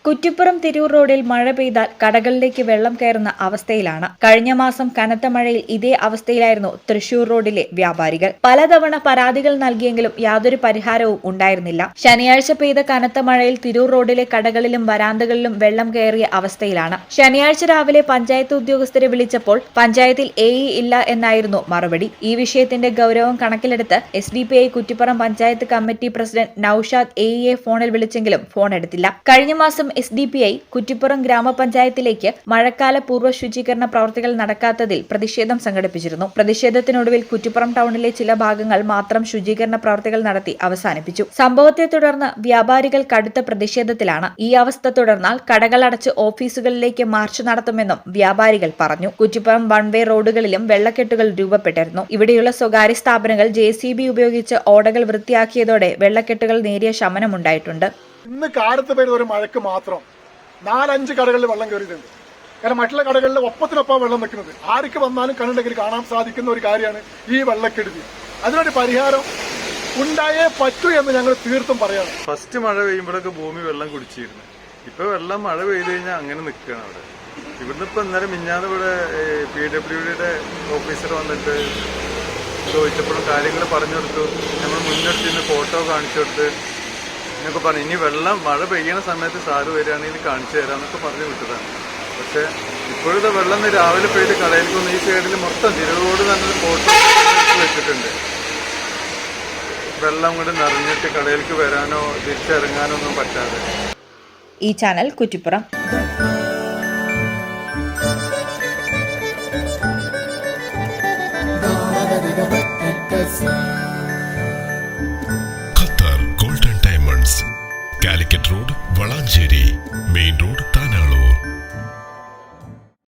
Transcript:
കുറ്റിപ്പുറം തിരൂർ റോഡിൽ മഴ പെയ്താൽ കടകളിലേക്ക് വെള്ളം കയറുന്ന അവസ്ഥയിലാണ്. കഴിഞ്ഞ മാസം കനത്ത മഴയിൽ ഇതേ അവസ്ഥയിലായിരുന്നു തൃശൂർ റോഡിലെ വ്യാപാരികൾ. പലതവണ പരാതികൾ നൽകിയെങ്കിലും യാതൊരു പരിഹാരവും ഉണ്ടായിരുന്നില്ല. ശനിയാഴ്ച പെയ്ത കനത്ത മഴയിൽ തിരൂർ റോഡിലെ കടകളിലും വരാന്തകളിലും വെള്ളം കയറിയ അവസ്ഥയിലാണ്. ശനിയാഴ്ച രാവിലെ പഞ്ചായത്ത് ഉദ്യോഗസ്ഥരെ വിളിച്ചപ്പോൾ പഞ്ചായത്തിൽ AE ഇല്ല എന്നായിരുന്നു മറുപടി. ഈ വിഷയത്തിന്റെ ഗൗരവം കണക്കിലെടുത്ത് SDPI Kuttippuram panchayat committee president Noushad AEയെ ഫോണിൽ വിളിച്ചെങ്കിലും ഫോൺ എടുത്തില്ല. കഴിഞ്ഞ മാസം SDPI കുറ്റിപ്പുറം ഗ്രാമപഞ്ചായത്തിലേക്ക് മഴക്കാല പൂർവ്വ ശുചീകരണ പ്രവർത്തികൾ നടക്കാത്തതിൽ പ്രതിഷേധം സംഘടിപ്പിച്ചിരുന്നു. പ്രതിഷേധത്തിനൊടുവിൽ കുറ്റിപ്പുറം ടൗണിലെ ചില ഭാഗങ്ങൾ മാത്രം ശുചീകരണ പ്രവർത്തികൾ നടത്തി അവസാനിപ്പിച്ചു. സംഭവത്തെ തുടർന്ന് വ്യാപാരികൾ കടുത്ത പ്രതിഷേധത്തിലാണ്. ഈ അവസ്ഥ തുടർന്നാൽ കടകളടച്ച് ഓഫീസുകളിലേക്ക് മാർച്ച് നടത്തുമെന്നും വ്യാപാരികൾ പറഞ്ഞു. കുറ്റിപ്പുറം വൺവേ റോഡുകളിലും വെള്ളക്കെട്ടുകൾ രൂപപ്പെട്ടിരുന്നു. ഇവിടെയുള്ള സ്വകാര്യ സ്ഥാപനങ്ങൾ JCB ഉപയോഗിച്ച് ഓടകൾ വൃത്തിയാക്കിയതോടെ വെള്ളക്കെട്ടുകൾ നേരിയ ശമനമുണ്ടായിട്ടുണ്ട്. ഇന്ന് കാലത്ത് പെയ്ത ഒരു മഴയ്ക്ക് മാത്രം 4-5 കടകളിൽ വെള്ളം കയറിയിട്ടുണ്ട്. കാരണം മറ്റുള്ള കടകളിൽ ഒപ്പത്തിനൊപ്പം വെള്ളം വെക്കുന്നത് ആർക്ക് വന്നാലും കണ്ടിട്ടുണ്ടെങ്കിൽ കാണാൻ സാധിക്കുന്ന ഒരു കാര്യമാണ് ഈ വെള്ളക്കെടുതി. അതിനൊരു പരിഹാരം ഉണ്ടായേ പറ്റൂ എന്ന് ഞങ്ങൾ തീർത്തും പറയാണ്. ഫസ്റ്റ് മഴ പെയ്യുമ്പോഴൊക്കെ ഭൂമി വെള്ളം കുടിച്ചിരുന്നു. ഇപ്പൊ വെള്ളം മഴ പെയ്ത് കഴിഞ്ഞാൽ അങ്ങനെ നിൽക്കുകയാണ് അവിടെ. ഇവിടുന്ന് ഇപ്പൊ ഇന്നലെ മിഞ്ഞാന്ന് ഇവിടെ PWDയുടെ ഓഫീസർ വന്നിട്ട് ചോദിച്ചപ്പോഴും കാര്യങ്ങൾ പറഞ്ഞു കൊടുത്തു. നമ്മൾ മുൻനിർത്തി ഫോട്ടോ കാണിച്ചു കൊടുത്ത് എന്നൊക്കെ പറഞ്ഞു. ഇനി മഴ പെയ്യുന്ന സമയത്ത് സാറ് വരികയാണെങ്കിൽ കാണിച്ചു തരാമെന്നൊക്കെ പറഞ്ഞു വിട്ടതാണ്. പക്ഷെ ഇപ്പോഴത്തെ വെള്ളം രാവിലെ പെയ്ത് കടയിലേക്കൊന്നും ഈ സൈഡിൽ മൊത്തം തിരുവോട് തന്നെ ഫോട്ടോ വെച്ചിട്ടുണ്ട്. വെള്ളം കൊണ്ട് നിറഞ്ഞിട്ട് കടയിലേക്ക് വരാനോ തിരിച്ചിറങ്ങാനോ ഒന്നും പറ്റാതെ. ഈ channel Kuttippuram. Qatar golden diamonds, Calicut road, Valanchery main road,